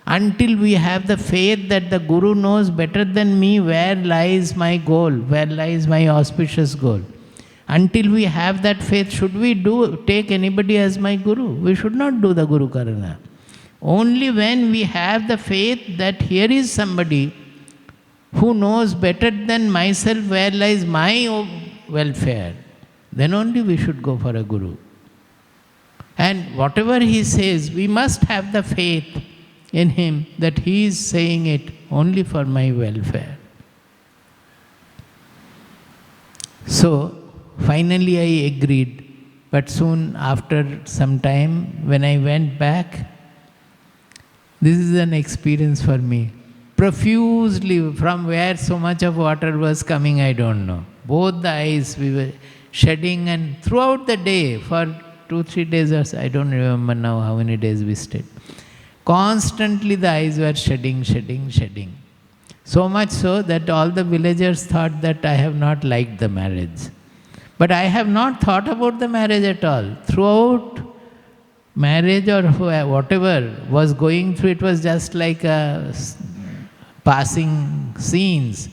Until we have the faith that the Guru knows better than me where lies my goal, where lies my auspicious goal. Until we have that faith, should we take anybody as my Guru? We should not do the Guru Karana. Only when we have the faith that here is somebody who knows better than myself where lies my welfare, then only we should go for a Guru. And whatever he says, we must have the faith in him that he is saying it only for my welfare. So, finally I agreed, but soon after some time when I went back, this is an experience for me. Profusely, from where so much of water was coming, I don't know. Both the eyes we were shedding, and throughout the day, for 2-3 days or so, I don't remember now how many days we stayed. Constantly the eyes were shedding. So much so that all the villagers thought that I have not liked the marriage. But I have not thought about the marriage at all. Throughout marriage or whatever was going through, it was just like a passing scenes.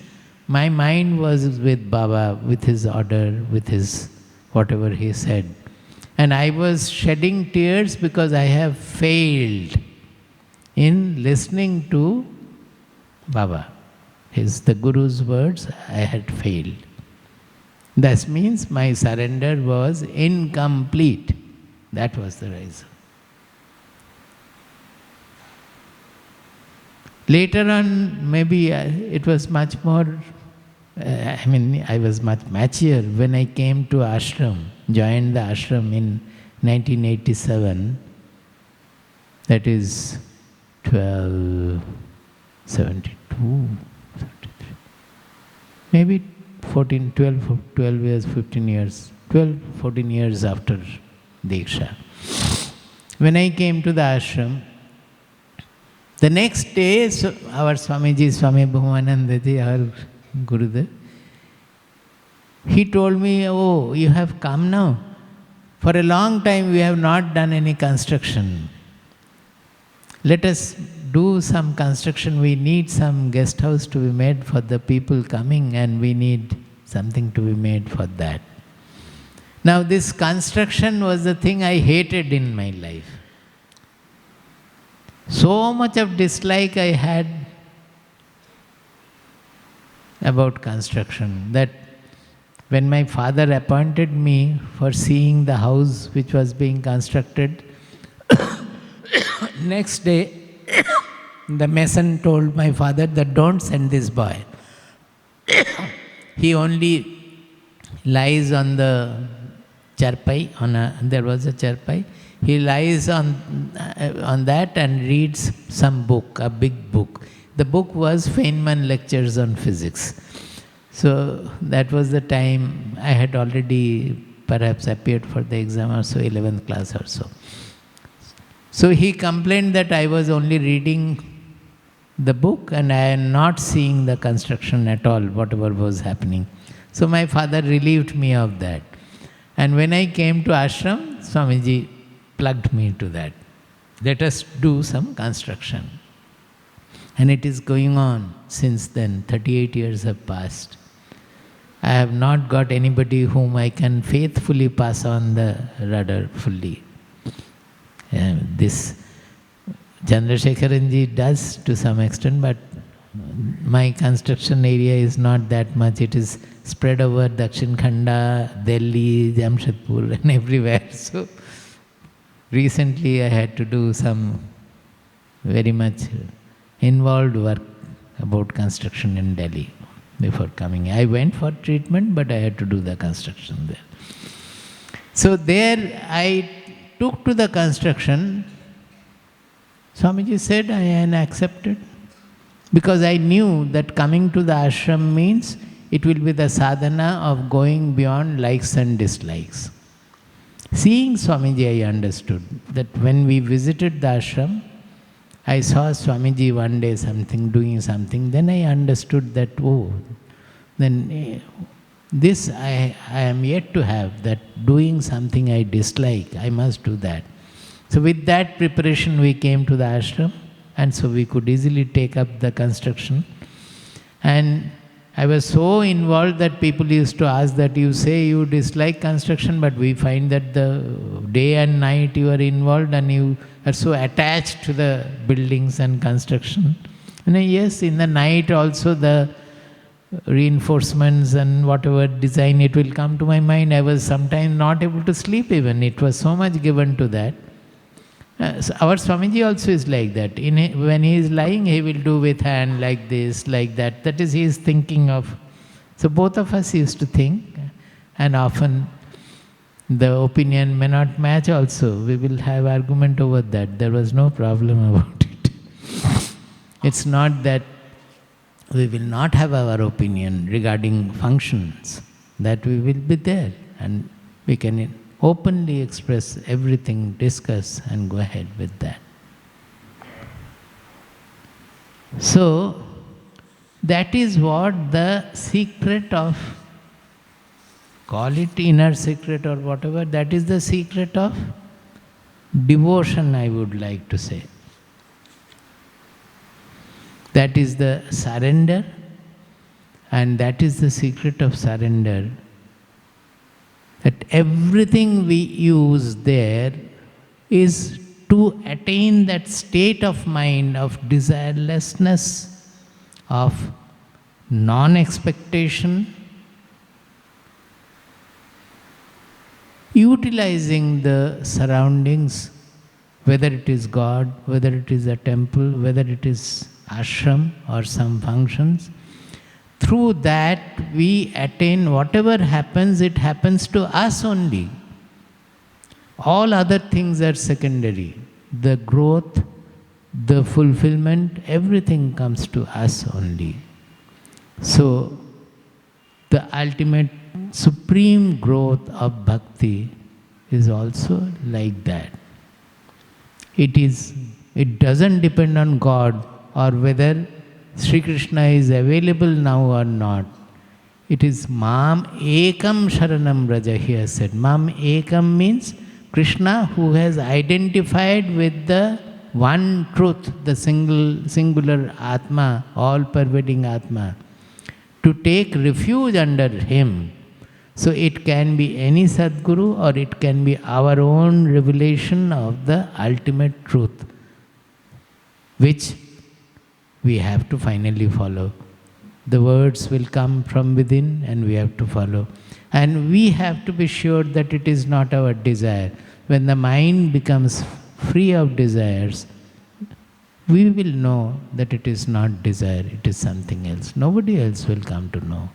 My mind was with Baba, with his order, with his whatever he said. And I was shedding tears because I have failed in listening to Baba. The Guru's words, I had failed. That means my surrender was incomplete. That was the reason. Later on, maybe it was much more, I was much mature when I came to ashram, joined the ashram in 1987. That is 1272, maybe 12 years, 15 years, 14 years after Diksha. When I came to the ashram, the next day, our Swamiji, Swami Bhumanandaji, our Gurudev, he told me, oh, you have come now. For a long time we have not done any construction. Let us do some construction. We need some guest house to be made for the people coming, and we need something to be made for that. Now this construction was the thing I hated in my life. So much of dislike I had about construction that when my father appointed me for seeing the house which was being constructed, next day the mason told my father that don't send this boy. He only lies on the charpai, there was a charpai. He lies on that and reads some book, a big book. The book was Feynman Lectures on Physics. So that was the time I had already perhaps appeared for the exam or so, 11th class or so. So he complained that I was only reading the book and I am not seeing the construction at all, whatever was happening. So my father relieved me of that. And when I came to ashram, Swamiji plugged me to that. Let us do some construction. And it is going on since then. 38 years have passed. I have not got anybody whom I can faithfully pass on the rudder fully. This Chandrasekharanji does to some extent, but my construction area is not that much. It is spread over Dakshin Khanda, Delhi, Jamshedpur and everywhere. So recently I had to do some very much involved work about construction in Delhi before coming. I went for treatment, but I had to do the construction there. So there I took to the construction. Swamiji said, I am accepted. Because I knew that coming to the ashram means it will be the sadhana of going beyond likes and dislikes. Seeing Swamiji, I understood that when we visited the ashram, I saw Swamiji one day doing something, then I understood that, oh, then this I am yet to have, that doing something I dislike, I must do that. So with that preparation we came to the ashram, and so we could easily take up the construction. And I was so involved that people used to ask that you say you dislike construction, but we find that the day and night you are involved and you are so attached to the buildings and construction. And yes, in the night also the reinforcements and whatever design, it will come to my mind. I was sometimes not able to sleep even. It was so much given to that. So our Swamiji also is like that. When he is lying, he will do with hand like this, like that. That is, he is thinking of. So both of us used to think, and often the opinion may not match also. We will have argument over that. There was no problem about it. It's not that we will not have our opinion regarding functions, that we will be there and we can openly express everything, discuss and go ahead with that. So, that is what the secret of, call it inner secret or whatever, that is the secret of devotion, I would like to say. That is the surrender, and that is the secret of surrender. That everything we use there is to attain that state of mind of desirelessness, of non-expectation, utilizing the surroundings, whether it is God, whether it is a temple, whether it is ashram or some functions. Through that we attain whatever happens, it happens to us only. All other things are secondary. The growth, the fulfillment, everything comes to us only. So, the ultimate supreme growth of bhakti is also like that. It doesn't depend on God or whether Sri Krishna is available now or not. It is Mam Ekam Sharanam Raja, he has said. Mam Ekam means Krishna who has identified with the one truth, the singular Atma, all-pervading Atma, to take refuge under him. So it can be any Sadguru or it can be our own revelation of the ultimate truth, which we have to finally follow. The words will come from within and we have to follow. And we have to be sure that it is not our desire. When the mind becomes free of desires, we will know that it is not desire, it is something else. Nobody else will come to know.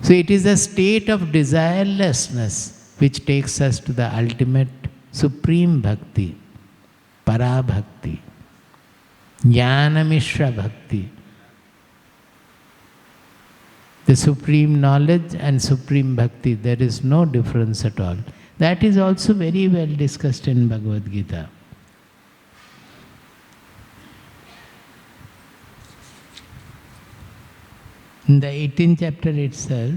So it is a state of desirelessness which takes us to the ultimate supreme bhakti, para bhakti, Jnana bhakti. The supreme knowledge and supreme bhakti, there is no difference at all. That is also very well discussed in Bhagavad Gita. In the 18th chapter itself,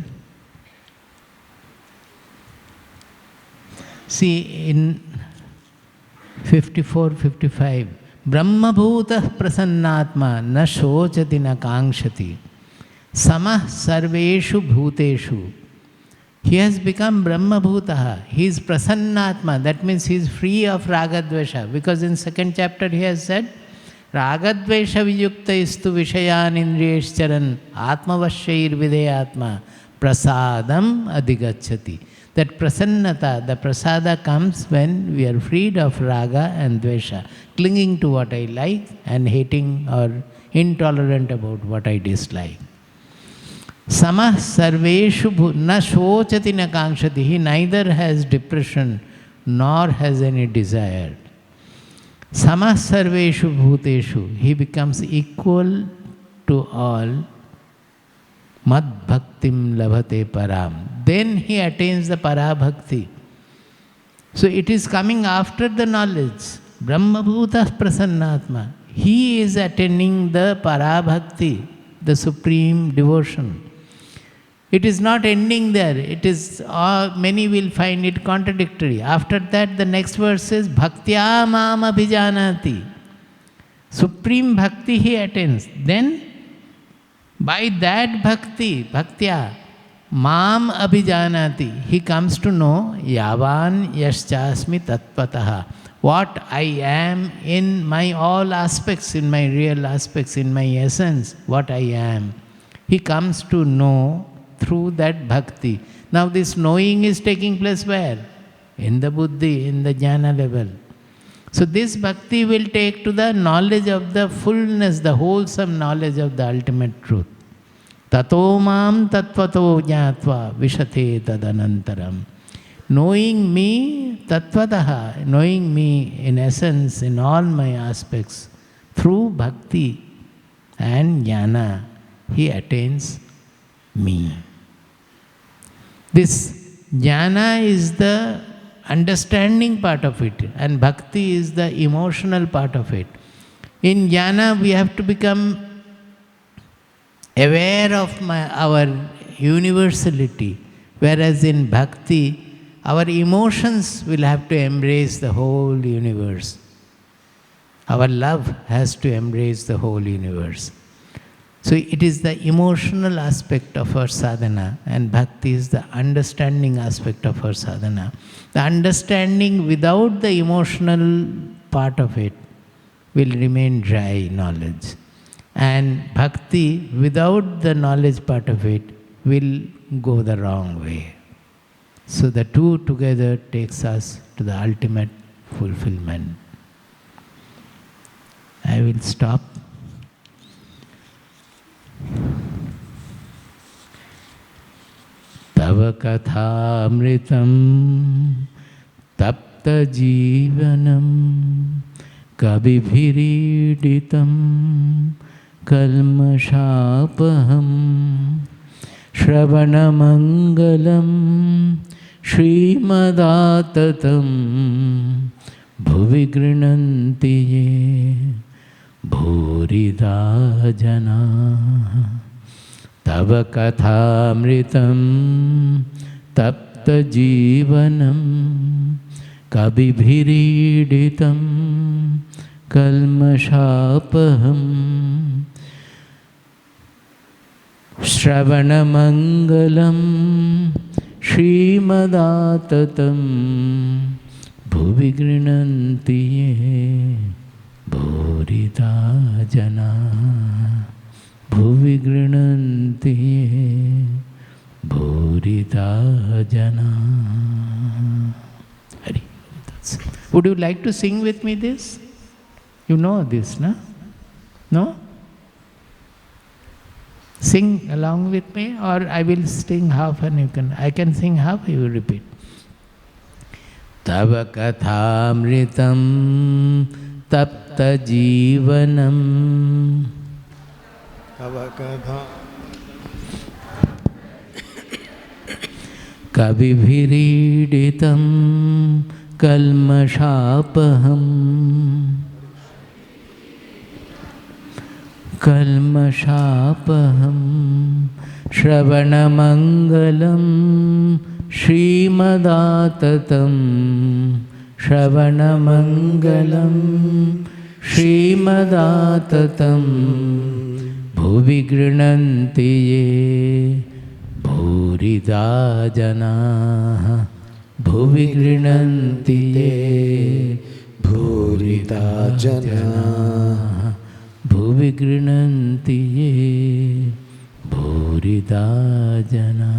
see in 54-55, Brahma bhutah prasannatma na shochati na kankshati samah sarveshu bhuteshu. He has become Brahma bhutah. He is prasannatma. That means he is free of ragadvesha. Because in 2nd chapter he has said, ragadvesha vijukta istu vishayan indriyeshcharan atmavashyair videyatma prasadam adigacchati. That prasannata, the prasada comes when we are freed of raga and dvesha, clinging to what I like and hating or intolerant about what I dislike. Samah sarveshu na shochati na kankshati. He neither has depression nor has any desire. Samah sarveshu bhuteshu. He becomes equal to all. Mad bhaktim labhate param. Then he attains the para bhakti. So it is coming after the knowledge. Brahma bhuta prasannatma. He is attaining the para bhakti, the supreme devotion. It is not ending there. It is, many will find it contradictory. After that, the next verse is bhaktya mam abhijanati. Supreme bhakti he attains. Then, by that bhakti, bhaktya, mam abhijanati, he comes to know yavan yaschasmi tattvataha. What I am in my all aspects, in my real aspects, in my essence, what I am. He comes to know through that bhakti. Now this knowing is taking place where? In the buddhi, in the jnana level. So this bhakti will take to the knowledge of the fullness, the wholesome knowledge of the ultimate truth. Tato mam tattvato jnatva vishate tadanantaram. Knowing me tattvataha, knowing me in essence, in all my aspects, through bhakti and jnana, he attains me. This jnana is the understanding part of it, and bhakti is the emotional part of it. In jnana, we have to become aware of our universality, whereas in bhakti, our emotions will have to embrace the whole universe. Our love has to embrace the whole universe. So it is the emotional aspect of our sadhana, and bhakti is the understanding aspect of our sadhana. The understanding without the emotional part of it will remain dry knowledge. And bhakti without the knowledge part of it will go the wrong way. So the two together takes us to the ultimate fulfillment. I will stop. Tava kathamritam tapta jivanam kabibhiriditam kalmashapaham shravanamangalam Srimadattatam bhuvi grinanti ye bhurida jana tava kathamritam tapta jivanam kabibhiriditam kalmashapaham shravanamangalam Srimadattatam bhuvi grinanti ye bhurita jana bhuvi grinanti ye bhurita jana. Would you like to sing with me this? You know this, no? No? Sing along with me, or I will sing half and I can sing half, you will repeat. Tava kathamritam tapta jivanam Tava katha kabibhiriditam kalmashapaham kalmashapaham shravanamangalam Srimadattatam shravanamangalam Srimadattatam bhuvi grinanti ye bhurida jana bhuvi grinanti ye bhurida jana bhuvi grinanti ye bhurida jana.